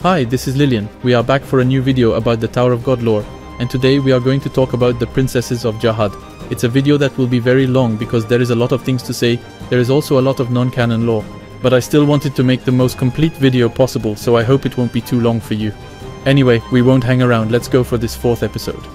Hi, this is Lilian. We are back for a new video about the Tower of God lore, and today we are going to talk about the princesses of Jahad. It's a video that will be very long because there is a lot of things to say. There is also a lot of non-canon lore, but I still wanted to make the most complete video possible, so I hope it won't be too long for you. Anyway, we won't hang around, let's go for this fourth episode.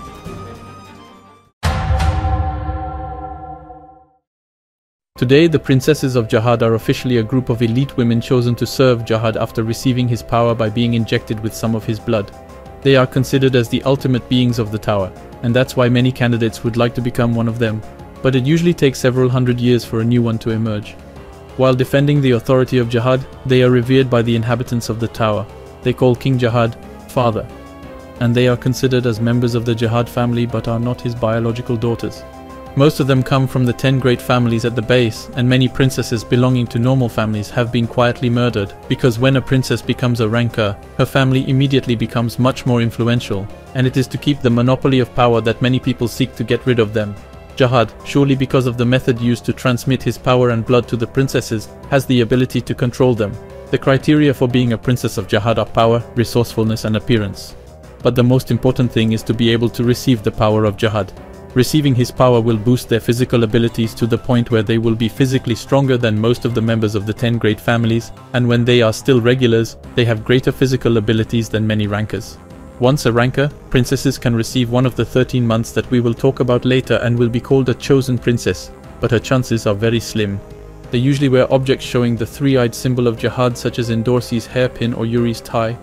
Today, the princesses of Jahad are officially a group of elite women chosen to serve Jahad after receiving his power by being injected with some of his blood. They are considered as the ultimate beings of the tower, and that's why many candidates would like to become one of them, but it usually takes several hundred years for a new one to emerge. While defending the authority of Jahad, they are revered by the inhabitants of the tower. They call King Jahad father, and they are considered as members of the Jahad family but are not his biological daughters. Most of them come from the 10 great families at the base, and many princesses belonging to normal families have been quietly murdered, because when a princess becomes a ranker, her family immediately becomes much more influential, and it is to keep the monopoly of power that many people seek to get rid of them. Jahad, surely because of the method used to transmit his power and blood to the princesses, has the ability to control them. The criteria for being a princess of Jahad are power, resourcefulness and appearance. But the most important thing is to be able to receive the power of Jahad. Receiving his power will boost their physical abilities to the point where they will be physically stronger than most of the members of the 10 great families, and when they are still regulars, they have greater physical abilities than many rankers. Once a ranker, princesses can receive one of the 13 months that we will talk about later and will be called a chosen princess, but her chances are very slim. They usually wear objects showing the three-eyed symbol of Jahad, such as Endorsi's hairpin or Yuri's tie.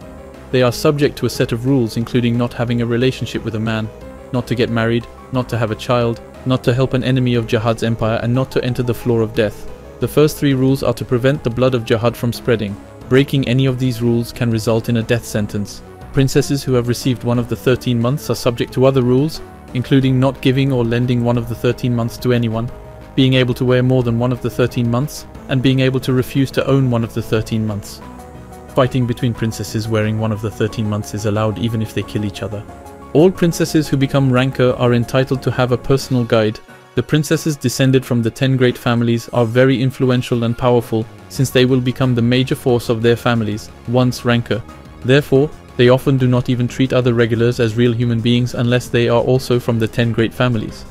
They are subject to a set of rules, including not having a relationship with a man, not to get married, not to have a child, not to help an enemy of Jahad's empire, and not to enter the floor of death. The first three rules are to prevent the blood of Jahad from spreading. Breaking any of these rules can result in a death sentence. Princesses who have received one of the 13 months are subject to other rules, including not giving or lending one of the 13 months to anyone, being able to wear more than one of the 13 months, and being able to refuse to own one of the 13 months. Fighting between princesses wearing one of the 13 months is allowed even if they kill each other. All princesses who become ranker are entitled to have a personal guide. The princesses descended from the 10 great families are very influential and powerful, since they will become the major force of their families, once ranker. Therefore, they often do not even treat other regulars as real human beings unless they are also from the 10 great families.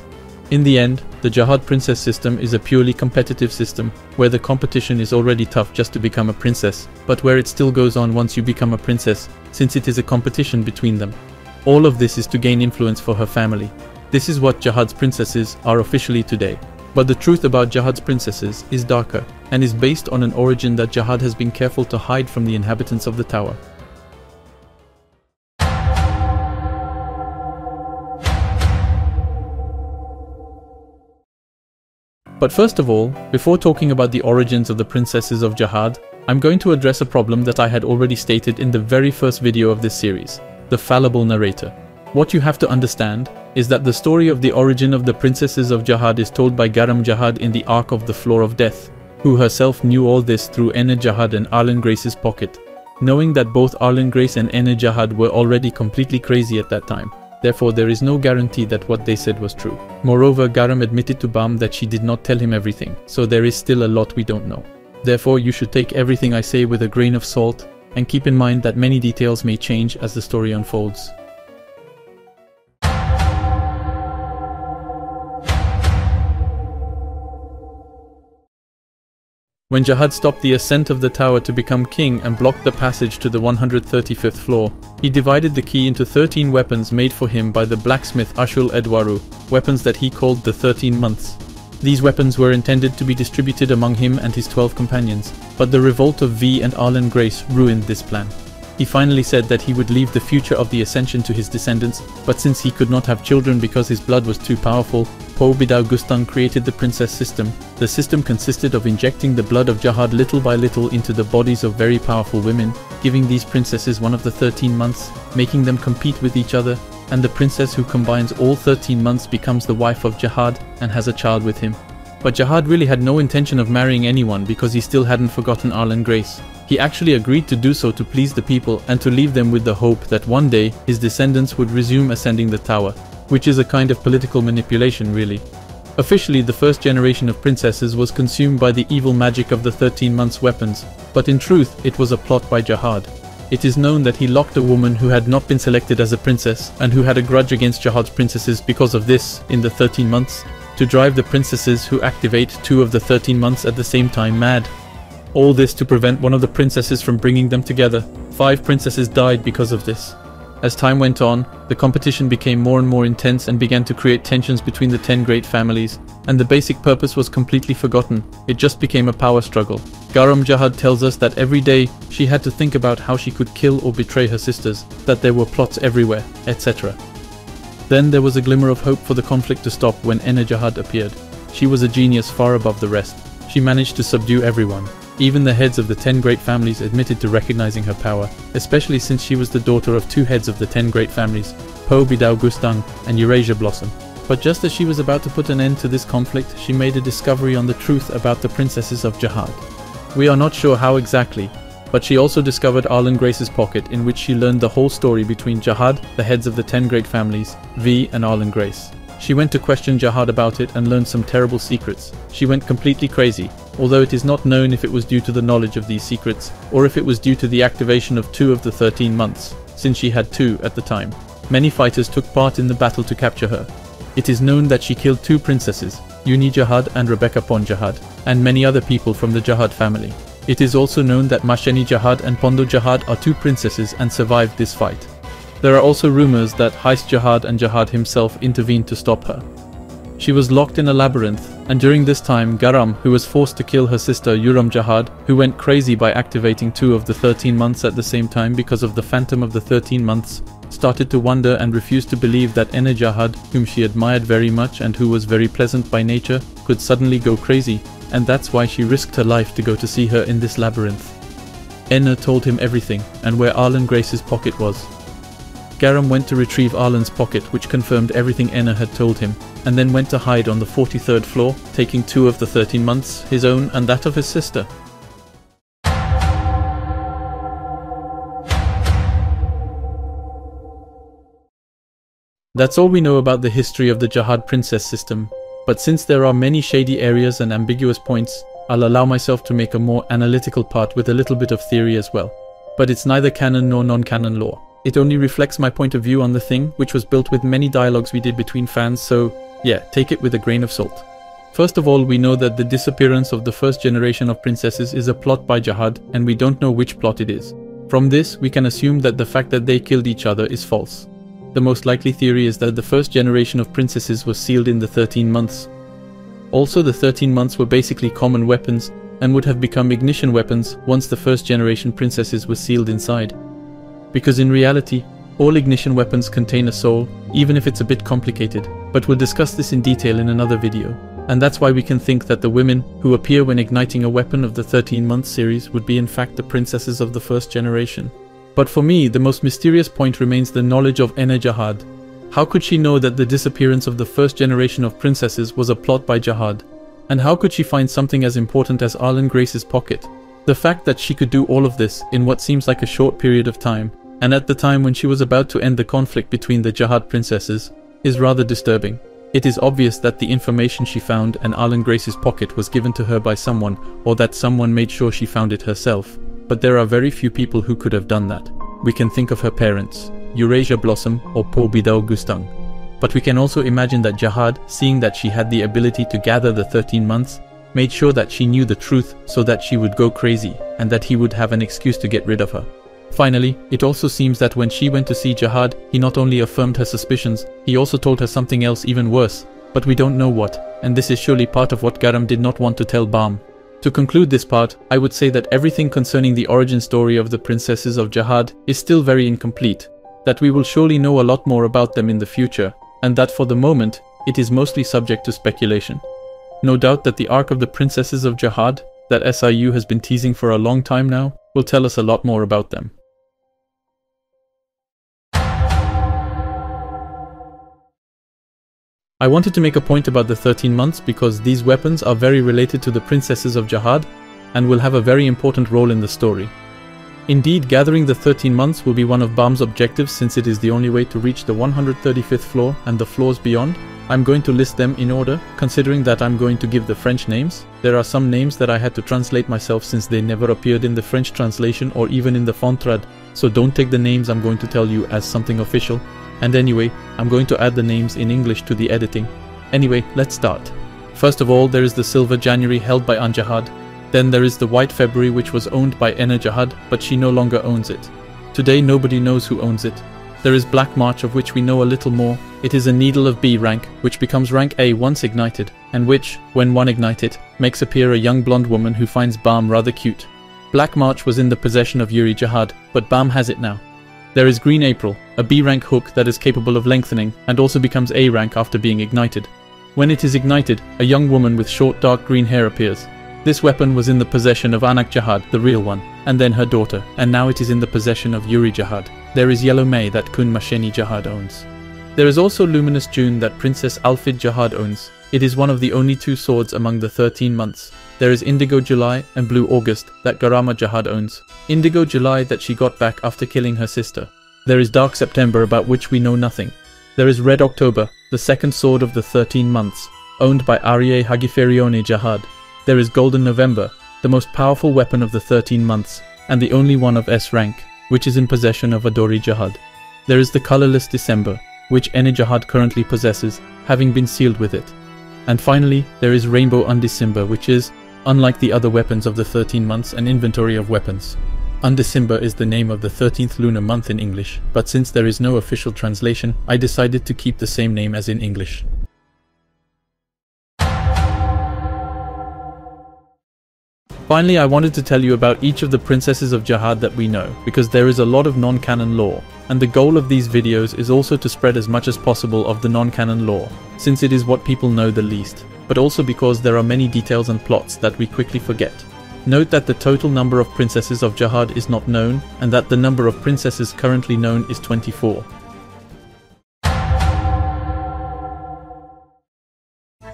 In the end, the Jahad princess system is a purely competitive system, where the competition is already tough just to become a princess, but where it still goes on once you become a princess, since it is a competition between them. All of this is to gain influence for her family. This is what Jahad's princesses are officially today. But the truth about Jahad's princesses is darker, and is based on an origin that Jahad has been careful to hide from the inhabitants of the tower. But first of all, before talking about the origins of the princesses of Jahad, I'm going to address a problem that I had already stated in the very first video of this series. The fallible narrator. What you have to understand is that the story of the origin of the princesses of Jahad is told by Garam Jahad in the Ark of the Floor of Death, who herself knew all this through Enne Jahad and Arlen Grace's pocket, knowing that both Arlen Grace and Enne Jahad were already completely crazy at that time. Therefore, there is no guarantee that what they said was true. Moreover, Garam admitted to Bam that she did not tell him everything, so there is still a lot we don't know. Therefore, you should take everything I say with a grain of salt, and keep in mind that many details may change as the story unfolds. When Jahad stopped the ascent of the tower to become king and blocked the passage to the 135th floor, he divided the key into 13 weapons made for him by the blacksmith Ashul Edwaru, weapons that he called the 13 months. These weapons were intended to be distributed among him and his 12 companions, but the revolt of V and Arlen Grace ruined this plan. He finally said that he would leave the future of the ascension to his descendants, but since he could not have children because his blood was too powerful, Po Bidau Gustang created the princess system. The system consisted of injecting the blood of Jahad little by little into the bodies of very powerful women, giving these princesses one of the 13 months, making them compete with each other, and the princess who combines all 13 months becomes the wife of Jahad and has a child with him. But Jahad really had no intention of marrying anyone because he still hadn't forgotten Arlen Grace. He actually agreed to do so to please the people and to leave them with the hope that one day his descendants would resume ascending the tower, which is a kind of political manipulation really. Officially, the first generation of princesses was consumed by the evil magic of the 13 months weapons, but in truth it was a plot by Jahad. It is known that he locked a woman who had not been selected as a princess and who had a grudge against Jahad's princesses because of this in the 13 months, to drive the princesses who activate 2 of the 13 months at the same time mad. All this to prevent one of the princesses from bringing them together. 5 princesses died because of this. As time went on, the competition became more and more intense and began to create tensions between the 10 great families, and the basic purpose was completely forgotten. It just became a power struggle. Garam Jahad tells us that every day she had to think about how she could kill or betray her sisters, that there were plots everywhere, etc. Then there was a glimmer of hope for the conflict to stop when Enne Jahad appeared. She was a genius far above the rest. She managed to subdue everyone. Even the heads of the 10 great families admitted to recognizing her power, especially since she was the daughter of 2 heads of the 10 great families, Po Bidau Gustang and Eurasia Blossom. But just as she was about to put an end to this conflict, she made a discovery on the truth about the princesses of Jahad. We are not sure how exactly, but she also discovered Arlen Grace's pocket, in which she learned the whole story between Jahad, the heads of the 10 great families, V and Arlen Grace. She went to question Jahad about it and learned some terrible secrets. She went completely crazy, although it is not known if it was due to the knowledge of these secrets, or if it was due to the activation of 2 of the 13 months, since she had 2 at the time. Many fighters took part in the battle to capture her. It is known that she killed 2 princesses, Uni Jahad and Rebecca Pon Jahad, and many other people from the Jahad family. It is also known that Maschenny Jahad and Pondo Jahad are 2 princesses and survived this fight. There are also rumors that Heist Jahad and Jahad himself intervened to stop her. She was locked in a labyrinth, and during this time Garam, who was forced to kill her sister Yuram Jahad, who went crazy by activating 2 of the 13 months at the same time because of the phantom of the 13 months, started to wonder and refused to believe that Enne Jahad, whom she admired very much and who was very pleasant by nature, could suddenly go crazy, and that's why she risked her life to go to see her in this labyrinth. Enne told him everything, and where Arlen Grace's pocket was. Garam went to retrieve Arlen's pocket, which confirmed everything Enne had told him, and then went to hide on the 43rd floor, taking 2 of the 13 months, his own and that of his sister. That's all we know about the history of the Jahad princess system, but since there are many shady areas and ambiguous points, I'll allow myself to make a more analytical part with a little bit of theory as well. But it's neither canon nor non-canon lore. It only reflects my point of view on the thing, which was built with many dialogues we did between fans, so yeah, take it with a grain of salt. First of all, we know that the disappearance of the first generation of princesses is a plot by Jahad, and we don't know which plot it is. From this, we can assume that the fact that they killed each other is false. The most likely theory is that the first generation of princesses was sealed in the 13 months. Also, the 13 months were basically common weapons, and would have become ignition weapons once the first generation princesses were sealed inside. Because in reality, all ignition weapons contain a soul, even if it's a bit complicated, but we'll discuss this in detail in another video. And that's why we can think that the women who appear when igniting a weapon of the 13-month series would be in fact the princesses of the first generation. But for me, the most mysterious point remains the knowledge of Enne Jahad. How could she know that the disappearance of the first generation of princesses was a plot by Jahad? And how could she find something as important as Arlen Grace's pocket? The fact that she could do all of this in what seems like a short period of time, and at the time when she was about to end the conflict between the Jahad princesses, is rather disturbing. It is obvious that the information she found and Arlen Grace's pocket was given to her by someone, or that someone made sure she found it herself. But there are very few people who could have done that. We can think of her parents, Eurasia Blossom or Po Bidau Gustang. But we can also imagine that Jahad, seeing that she had the ability to gather the 13 months, made sure that she knew the truth so that she would go crazy, and that he would have an excuse to get rid of her. Finally, it also seems that when she went to see Jahad, he not only affirmed her suspicions, he also told her something else even worse, but we don't know what, and this is surely part of what Garam did not want to tell Bam. To conclude this part, I would say that everything concerning the origin story of the princesses of Jahad is still very incomplete, that we will surely know a lot more about them in the future, and that for the moment, it is mostly subject to speculation. No doubt that the arc of the princesses of Jahad, that SIU has been teasing for a long time now, will tell us a lot more about them. I wanted to make a point about the 13 months because these weapons are very related to the princesses of Jahad and will have a very important role in the story. Indeed, gathering the 13 months will be one of Bam's objectives since it is the only way to reach the 135th floor and the floors beyond. I'm going to list them in order, considering that I'm going to give the French names. There are some names that I had to translate myself since they never appeared in the French translation or even in the Fontrad, so don't take the names I'm going to tell you as something official. And anyway, I'm going to add the names in English to the editing. Anyway, let's start. First of all, there is the Silver January held by Jahad. Then there is the White February, which was owned by Jahad, but she no longer owns it. Today nobody knows who owns it. There is Black March, of which we know a little more. It is a needle of B rank, which becomes rank A once ignited, and which, when one ignited, makes appear a young blonde woman who finds Bam rather cute. Black March was in the possession of Yuri Jahad, but Bam has it now. There is Green April, a B rank hook that is capable of lengthening and also becomes A rank after being ignited. When it is ignited, a young woman with short dark green hair appears. This weapon was in the possession of Anak Jahad, the real one, and then her daughter, and now it is in the possession of Yuri Jahad. There is Yellow May that Khun Maschenny Jahad owns. There is also Luminous June that Princess Alfid Jahad owns. It is one of the only 2 swords among the 13 months. There is Indigo July and Blue August that Garam Jahad owns. Indigo July that she got back after killing her sister. There is Dark September, about which we know nothing. There is Red October, the 2nd sword of the 13 months, owned by Arye Hagiferione Jahad. There is Golden November, the most powerful weapon of the 13 months, and the only one of S rank, which is in possession of Adori Jahad. There is the Colorless December, which Enne Jahad currently possesses, having been sealed with it. And finally, there is Rainbow Undecember, which is, unlike the other weapons of the 13 months, an inventory of weapons. Undecember is the name of the 13th lunar month in English, but since there is no official translation, I decided to keep the same name as in English. Finally, I wanted to tell you about each of the princesses of Jahad that we know, because there is a lot of non-canon lore, and the goal of these videos is also to spread as much as possible of the non-canon lore, since it is what people know the least, but also because there are many details and plots that we quickly forget. Note that the total number of princesses of Jahad is not known, and that the number of princesses currently known is 24.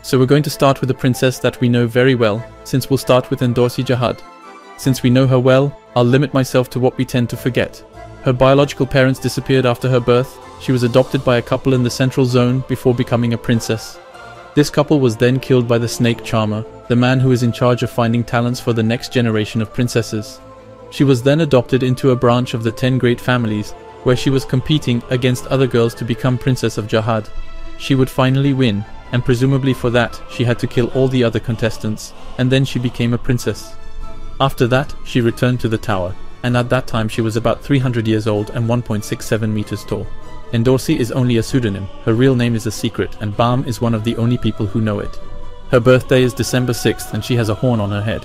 So we're going to start with a princess that we know very well, since we'll start with Endorsi Jahad. Since we know her well, I'll limit myself to what we tend to forget. Her biological parents disappeared after her birth. She was adopted by a couple in the central zone before becoming a princess. This couple was then killed by the snake charmer, the man who is in charge of finding talents for the next generation of princesses. She was then adopted into a branch of the 10 great families, where she was competing against other girls to become princess of Jahad. She would finally win, and presumably for that she had to kill all the other contestants, and then she became a princess. After that, she returned to the tower, and at that time she was about 300 years old and 1.67 meters tall. Endorsi is only a pseudonym, her real name is a secret, and Bam is one of the only people who know it. Her birthday is December 6th and she has a horn on her head.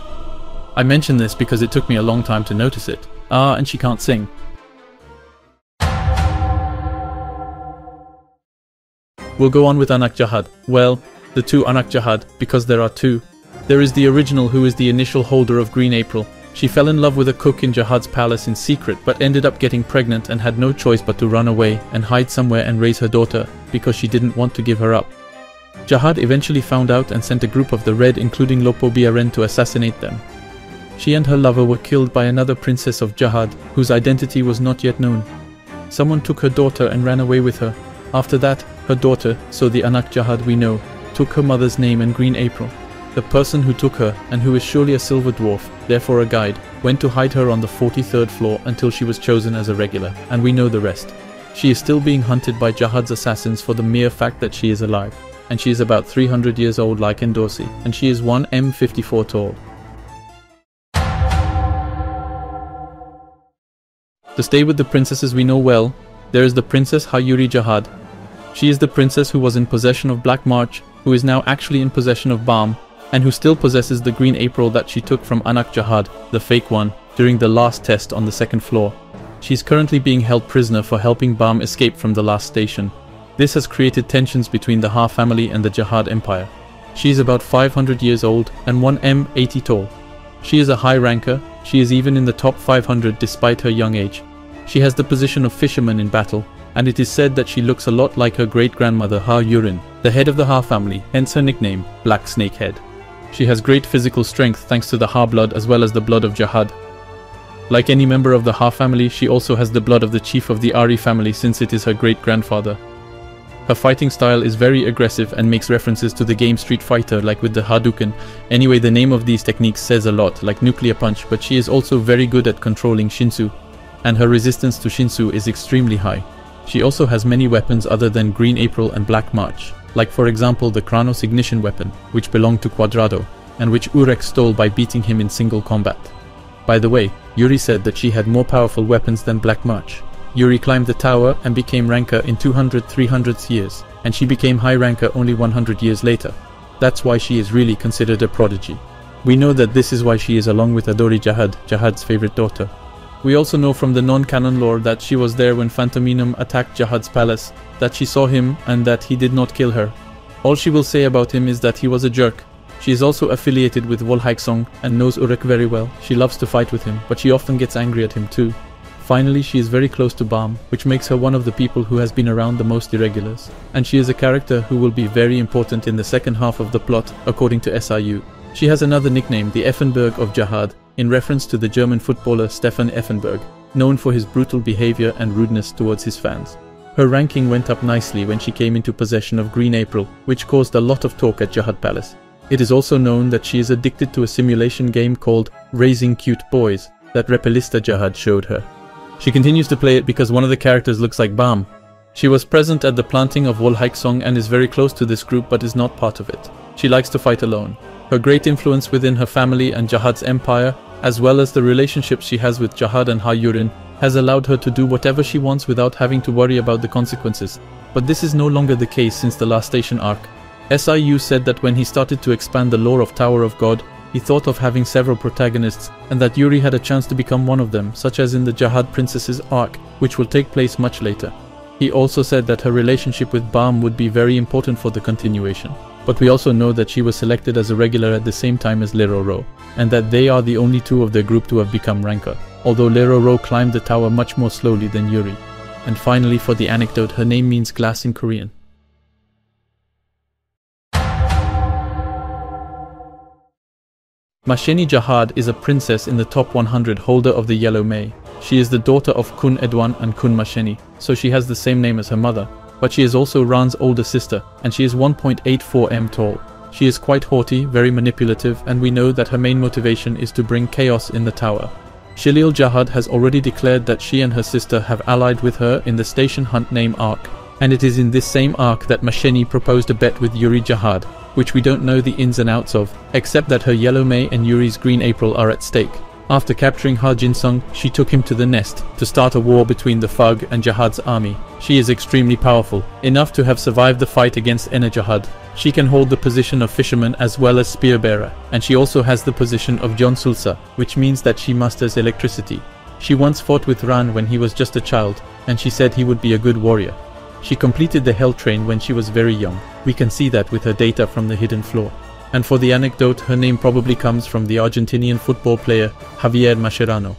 I mention this because it took me a long time to notice it. And she can't sing. We'll go on with Anak Jahad. Well, the 2 Anak Jahad, because there are 2. There is the original, who is the initial holder of Green April. She fell in love with a cook in Jahad's palace in secret, but ended up getting pregnant and had no choice but to run away and hide somewhere and raise her daughter, because she didn't want to give her up. Jahad eventually found out and sent a group of the Red, including Lopo Biaren, to assassinate them. She and her lover were killed by another princess of Jahad, whose identity was not yet known. Someone took her daughter and ran away with her. After that, her daughter, so the Anak Jahad we know, took her mother's name and Green April. The person who took her, and who is surely a silver dwarf, therefore a guide, went to hide her on the 43rd floor until she was chosen as a regular, and we know the rest. She is still being hunted by Jahad's assassins for the mere fact that she is alive, and she is about 300 years old like Endorsi, and she is 1m54 tall. To stay with the princesses we know well, there is the Princess Yuri Jahad. She is the princess who was in possession of Black March, who is now actually in possession of Bam, and who still possesses the Green April that she took from Anak Jahad, the fake one, during the last test on the 2nd floor. She is currently being held prisoner for helping Bam escape from the last station. This has created tensions between the Ha family and the Jahad Empire. She is about 500 years old and 1m80 tall. She is a high ranker. She is even in the top 500 despite her young age. She has the position of fisherman in battle, and it is said that she looks a lot like her great-grandmother Ha Yurin, the head of the Ha family, hence her nickname, Black Snakehead. She has great physical strength thanks to the Ha blood as well as the blood of Jahad. Like any member of the Ha family, she also has the blood of the chief of the Ari family since it is her great-grandfather. Her fighting style is very aggressive and makes references to the game Street Fighter, like with the Hadouken. Anyway, the name of these techniques says a lot, like nuclear punch, but she is also very good at controlling Shinsu. and her resistance to Shinsu is extremely high. She also has many weapons other than Green April and Black March, like for example the Kranos ignition weapon, which belonged to Quadrado, and which Urek stole by beating him in single combat. By the way, Yuri said that she had more powerful weapons than Black March. Yuri climbed the tower and became ranker in 200-300 years, and she became high ranker only 100 years later. That's why she is really considered a prodigy. We know that this is why she is along with Adori Jahad's favorite daughter. We also know from the non-canon lore that she was there when Phantominum attacked Jahad's palace, that she saw him and that he did not kill her. All she will say about him is that he was a jerk. She is also affiliated with Volhaiksong and knows Urek very well. She loves to fight with him, but she often gets angry at him too. Finally, she is very close to Bam, which makes her one of the people who has been around the most irregulars. And she is a character who will be very important in the second half of the plot, according to SIU. She has another nickname, the Effenberg of Jahad, in reference to the German footballer Stefan Effenberg, known for his brutal behavior and rudeness towards his fans. Her ranking went up nicely when she came into possession of Green April, which caused a lot of talk at Jahad Palace. It is also known that she is addicted to a simulation game called Raising Cute Boys that Repellista Jahad showed her. She continues to play it because one of the characters looks like Bam. She was present at the planting of Volhaiksong and is very close to this group but is not part of it. She likes to fight alone. Her great influence within her family and Jahad's empire, as well as the relationships she has with Jahad and Hayurin, has allowed her to do whatever she wants without having to worry about the consequences. But this is no longer the case since the Last Station arc. SIU said that when he started to expand the lore of Tower of God, he thought of having several protagonists, and that Yuri had a chance to become one of them, such as in the Jahad Princess's arc, which will take place much later. He also said that her relationship with Bam would be very important for the continuation. But we also know that she was selected as a regular at the same time as Leroro, and that they are the only two of their group to have become ranker, although Leroro climbed the tower much more slowly than Yuri. And finally, for the anecdote, her name means glass in Korean. Maschenny Jahad is a princess in the top 100 holder of the Yellow May. She is the daughter of Khun Edwan and Khun Maschenny, so she has the same name as her mother. But she is also Ran's older sister, and she is 1.84 m tall. She is quite haughty, very manipulative, and we know that her main motivation is to bring chaos in the tower. Shilial Jahad has already declared that she and her sister have allied with her in the Station Hunt name arc. And it is in this same arc that Maschenny proposed a bet with Yuri Jahad, which we don't know the ins and outs of, except that her Yellow May and Yuri's Green April are at stake. After capturing Ha Jinsung, she took him to the nest to start a war between the Fug and Jahad's army. She is extremely powerful, enough to have survived the fight against Enne Jahad. She can hold the position of fisherman as well as spear-bearer, and she also has the position of John Sulsa, which means that she masters electricity. She once fought with Ran when he was just a child, and she said he would be a good warrior. She completed the Hell Train when she was very young. We can see that with her data from the hidden floor. And for the anecdote, her name probably comes from the Argentinian football player Javier Mascherano.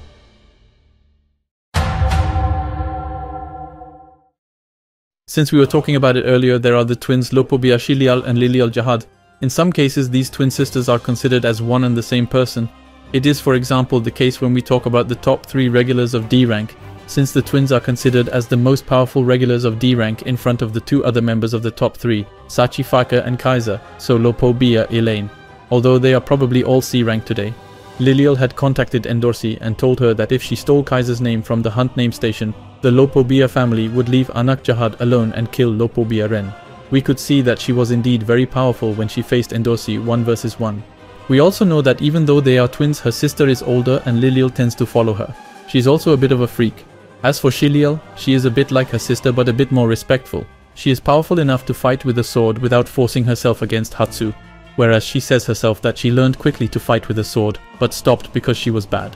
Since we were talking about it earlier, there are the twins Lopobia Shilial and Lilial Jahad. In some cases, these twin sisters are considered as one and the same person. It is, for example, the case when we talk about the top 3 regulars of D rank, since the twins are considered as the most powerful regulars of D rank in front of the 2 other members of the top 3, Sachi Faka and Kaiser, so Lopobia Elaine, although they are probably all C rank today. Lilial had contacted Endorsi and told her that if she stole Kaiser's name from the Hunt name station, the Lopobia family would leave Anak Jahad alone and kill Lopobia Ren. We could see that she was indeed very powerful when she faced Endorsi 1 versus 1. We also know that even though they are twins, her sister is older and Lilial tends to follow her. She's also a bit of a freak. As for Shilial, she is a bit like her sister but a bit more respectful. She is powerful enough to fight with a sword without forcing herself against Hatsu, whereas she says herself that she learned quickly to fight with a sword, but stopped because she was bad.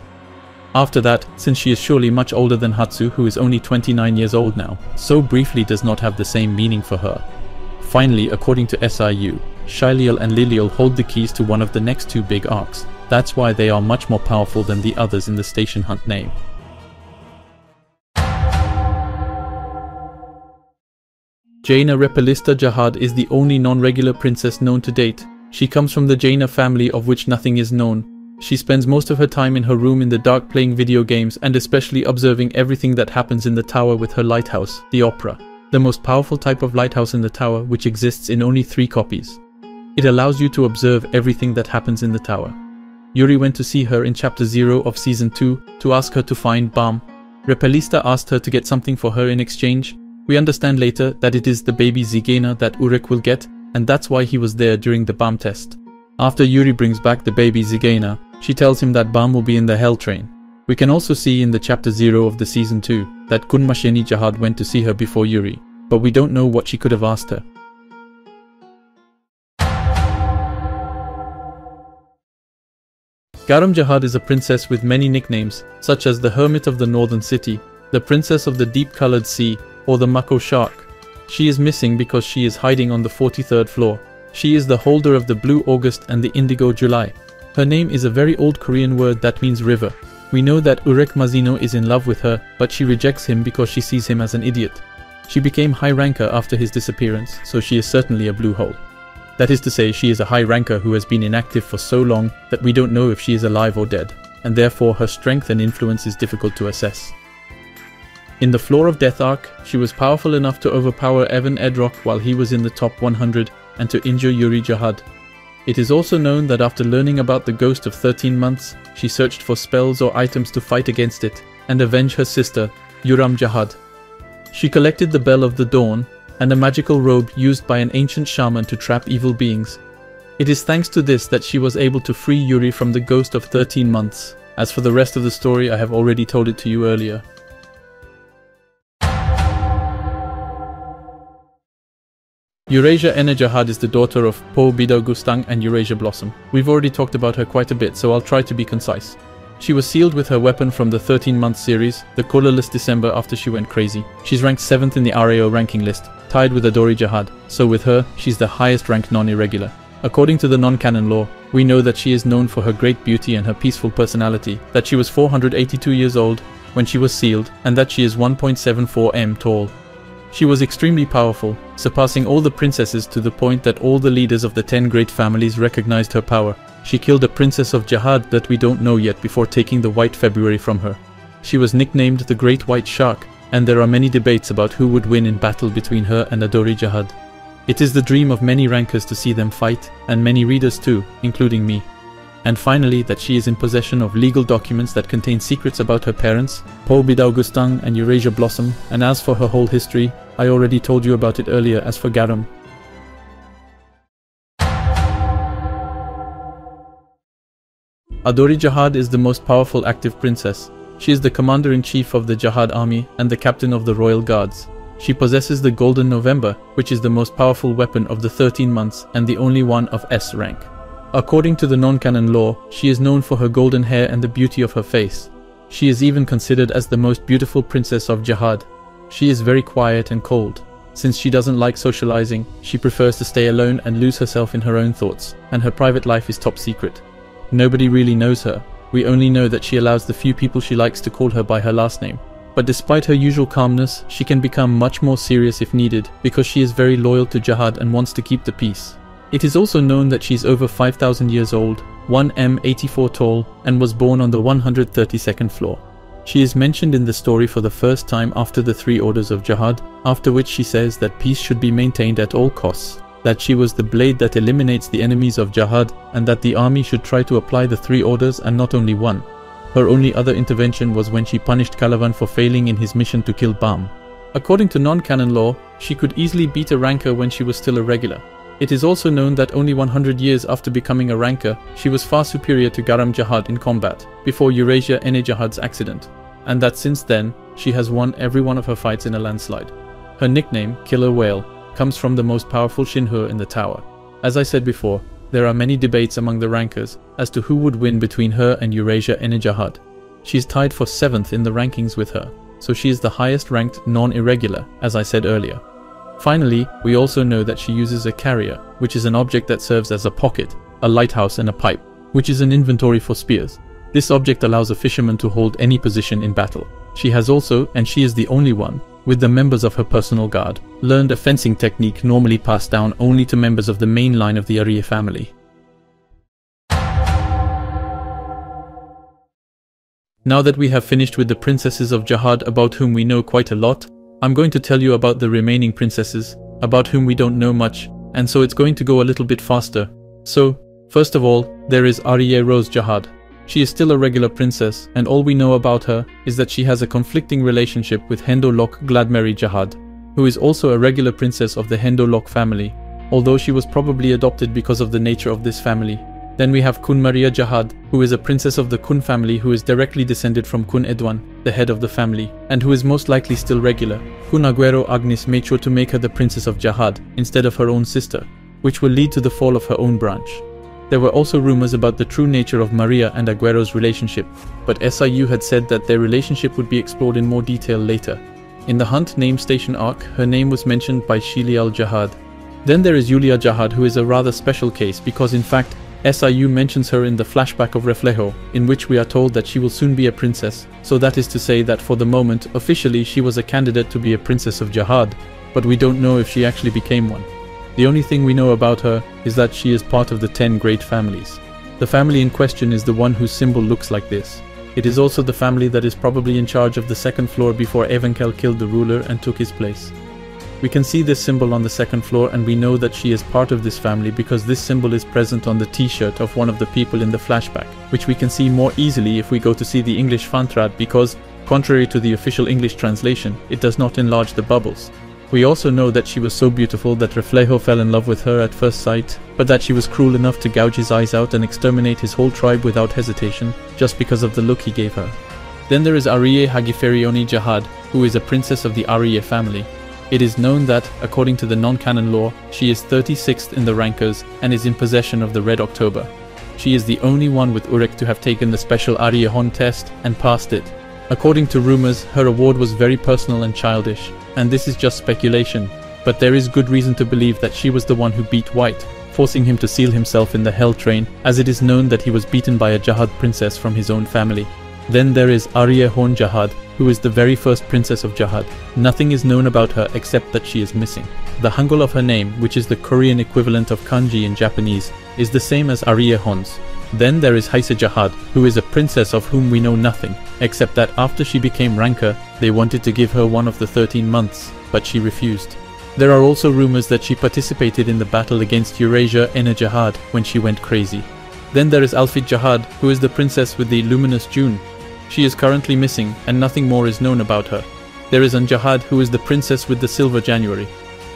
After that, since she is surely much older than Hatsu, who is only 29 years old now, so briefly does not have the same meaning for her. Finally, according to SIU, Shilial and Lilial hold the keys to one of the next 2 big arcs. That's why they are much more powerful than the others in the Station Hunt name. Jaina Repellista Jahad is the only non-regular princess known to date. She comes from the Jaina family of which nothing is known. She spends most of her time in her room in the dark playing video games and especially observing everything that happens in the tower with her lighthouse, the Opera, the most powerful type of lighthouse in the tower, which exists in only 3 copies. It allows you to observe everything that happens in the tower. Yuri went to see her in chapter 0 of season 2 to ask her to find Bam. Repellista asked her to get something for her in exchange. We understand later that it is the baby Zigena that Urek will get, and that's why he was there during the bomb test. After Yuri brings back the baby Zigena, she tells him that bomb will be in the Hell Train. We can also see in the chapter 0 of the season 2 that Khun Maschenny Jahad went to see her before Yuri, but we don't know what she could have asked her. Garam Jahad is a princess with many nicknames, such as the Hermit of the Northern City, the Princess of the Deep-Colored Sea, or the Mako Shark. She is missing because she is hiding on the 43rd floor. She is the holder of the Blue August and the Indigo July. Her name is a very old Korean word that means river. We know that Urek Mazino is in love with her, but she rejects him because she sees him as an idiot. She became high ranker after his disappearance, so she is certainly a blue hole. That is to say, she is a high ranker who has been inactive for so long that we don't know if she is alive or dead, and therefore her strength and influence is difficult to assess. In the Floor of Death arc, she was powerful enough to overpower Evan Edrock while he was in the top 100 and to injure Yuri Jahad. It is also known that after learning about the ghost of 13 months, she searched for spells or items to fight against it and avenge her sister, Yuram Jahad. She collected the Bell of the Dawn and a magical robe used by an ancient shaman to trap evil beings. It is thanks to this that she was able to free Yuri from the ghost of 13 months. As for the rest of the story, I have already told it to you earlier. Eurasia Enne Jahad is the daughter of Po Bidau Gustang and Eurasia Blossom. We've already talked about her quite a bit, so I'll try to be concise. She was sealed with her weapon from the 13-month series, the Colorless December, after she went crazy. She's ranked 7th in the RAO ranking list, tied with Adori Jahad, so with her, she's the highest ranked non-irregular. According to the non-canon lore, we know that she is known for her great beauty and her peaceful personality, that she was 482 years old when she was sealed, and that she is 1.74 m tall. She was extremely powerful, surpassing all the princesses to the point that all the leaders of the 10 great families recognized her power. She killed a princess of Jahad that we don't know yet before taking the White February from her. She was nicknamed the Great White Shark, and there are many debates about who would win in battle between her and Adori Jahad. It is the dream of many rankers to see them fight, and many readers too, including me. And finally, that she is in possession of legal documents that contain secrets about her parents, Po Bidau Gustang and Eurasia Blossom, and as for her whole history, I already told you about it earlier as for Garam. Adori Jahad is the most powerful active princess. She is the commander-in-chief of the Jahad army and the captain of the royal guards. She possesses the Golden November, which is the most powerful weapon of the 13 months and the only one of S rank. According to the non-canon lore, she is known for her golden hair and the beauty of her face. She is even considered as the most beautiful princess of Jahad. She is very quiet and cold. Since she doesn't like socializing, she prefers to stay alone and lose herself in her own thoughts, and her private life is top secret. Nobody really knows her. We only know that she allows the few people she likes to call her by her last name. But despite her usual calmness, she can become much more serious if needed, because she is very loyal to Jahad and wants to keep the peace. It is also known that she is over 5,000 years old, 1 m 84 tall, and was born on the 132nd floor. She is mentioned in the story for the first time after the 3 orders of Jahad, after which she says that peace should be maintained at all costs, that she was the blade that eliminates the enemies of Jahad, and that the army should try to apply the 3 orders and not only one. Her only other intervention was when she punished Kalavan for failing in his mission to kill Bam. According to non-canon law, she could easily beat a ranker when she was still a regular. It is also known that only 100 years after becoming a ranker, she was far superior to Garam Jahad in combat, before Eurasia Enne Jahad's accident, and that since then, she has won every one of her fights in a landslide. Her nickname, Killer Whale, comes from the most powerful Shinhur in the tower. As I said before, there are many debates among the rankers as to who would win between her and Eurasia Enne Jahad. She is tied for 7th in the rankings with her, so she is the highest ranked non-irregular, as I said earlier. Finally, we also know that she uses a carrier, which is an object that serves as a pocket, a lighthouse and a pipe, which is an inventory for spears. This object allows a fisherman to hold any position in battle. She has also, and she is the only one, with the members of her personal guard, learned a fencing technique normally passed down only to members of the main line of the Arya family. Now that we have finished with the princesses of Jahad about whom we know quite a lot, I'm going to tell you about the remaining princesses, about whom we don't know much, and so it's going to go a little bit faster. So, first of all, there is Arya Rose Jahad. She is still a regular princess, and all we know about her is that she has a conflicting relationship with Hendo Lok Gladmary Jahad, who is also a regular princess of the Hendo Lok family, although she was probably adopted because of the nature of this family. Then we have Khun Maria Jahad, who is a princess of the Khun family who is directly descended from Khun Edwan, the head of the family, and who is most likely still regular. Khun Aguero Agnes made sure to make her the princess of Jahad instead of her own sister, which will lead to the fall of her own branch. There were also rumors about the true nature of Maria and Aguero's relationship, but SIU had said that their relationship would be explored in more detail later. In the Hunt Name Station arc, her name was mentioned by Shilial Jahad. Then there is Yulia Jahad, who is a rather special case because in fact, SIU mentions her in the flashback of Reflejo, in which we are told that she will soon be a princess, so that is to say that for the moment, officially she was a candidate to be a princess of Jahad, but we don't know if she actually became one. The only thing we know about her is that she is part of the 10 great families. The family in question is the one whose symbol looks like this. It is also the family that is probably in charge of the second floor before Evenkel killed the ruler and took his place. We can see this symbol on the second floor, and we know that she is part of this family because this symbol is present on the t-shirt of one of the people in the flashback, which we can see more easily if we go to see the English Fantrat because, contrary to the official English translation, it does not enlarge the bubbles. We also know that she was so beautiful that Reflejo fell in love with her at first sight, but that she was cruel enough to gouge his eyes out and exterminate his whole tribe without hesitation, just because of the look he gave her. Then there is Ariye Hagiferioni Jahad, who is a princess of the Ariye family. It is known that, according to the non-canon law, she is 36th in the rankers and is in possession of the Red October. She is the only one with Urek to have taken the special Ariye Hon test and passed it. According to rumors, her award was very personal and childish, and this is just speculation, but there is good reason to believe that she was the one who beat White, forcing him to seal himself in the Hell Train, as it is known that he was beaten by a Jahad princess from his own family. Then there is Ariye Hon Jahad, who is the very first princess of Jahad. Nothing is known about her except that she is missing. The hangul of her name, which is the Korean equivalent of kanji in Japanese, is the same as Ariye Hon's. Then there is Haise Jahad, who is a princess of whom we know nothing, except that after she became ranker, they wanted to give her one of the 13 months, but she refused. There are also rumors that she participated in the battle against Eurasia Enne Jahad when she went crazy. Then there is Alfid Jahad, who is the princess with the luminous June. She is currently missing, and nothing more is known about her. There is An Jahad, who is the princess with the silver January.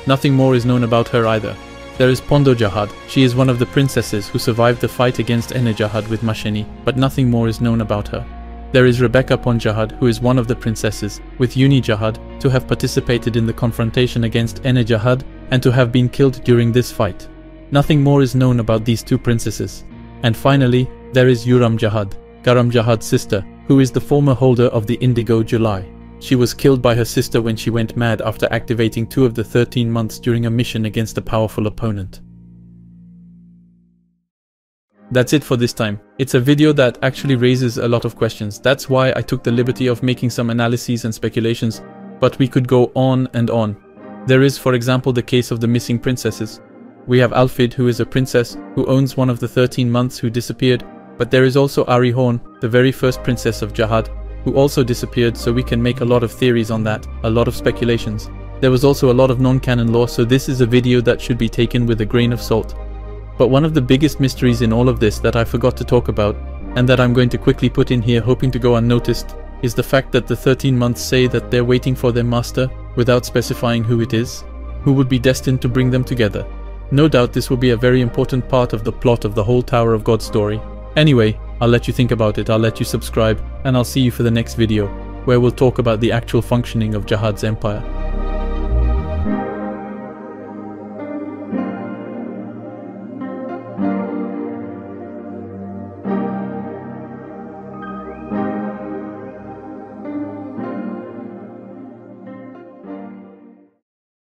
Nothing more is known about her either. There is Pondo Jahad. She is one of the princesses who survived the fight against Enne Jahad with Maschenny, but nothing more is known about her. There is Rebecca Pon Jahad, who is one of the princesses, with Uni Jahad, to have participated in the confrontation against Enne Jahad and to have been killed during this fight. Nothing more is known about these two princesses. And finally, there is Yuram Jahad, Garam Jahad's sister, who is the former holder of the Indigo July. She was killed by her sister when she went mad after activating 2 of the 13 months during a mission against a powerful opponent. That's it for this time. It's a video that actually raises a lot of questions. That's why I took the liberty of making some analyses and speculations, but we could go on and on. There is, for example, the case of the missing princesses. We have Alfid, who is a princess who owns one of the 13 months who disappeared, but there is also Ari Horn, the very first princess of Jahad, who also disappeared, so we can make a lot of theories on that, a lot of speculations. There was also a lot of non-canon lore, so this is a video that should be taken with a grain of salt. But one of the biggest mysteries in all of this that I forgot to talk about, and that I'm going to quickly put in here hoping to go unnoticed, is the fact that the 13 months say that they're waiting for their master, without specifying who it is, who would be destined to bring them together. No doubt this will be a very important part of the plot of the whole Tower of God story. Anyway, I'll let you think about it, I'll let you subscribe, and I'll see you for the next video, where we'll talk about the actual functioning of Jahad's empire.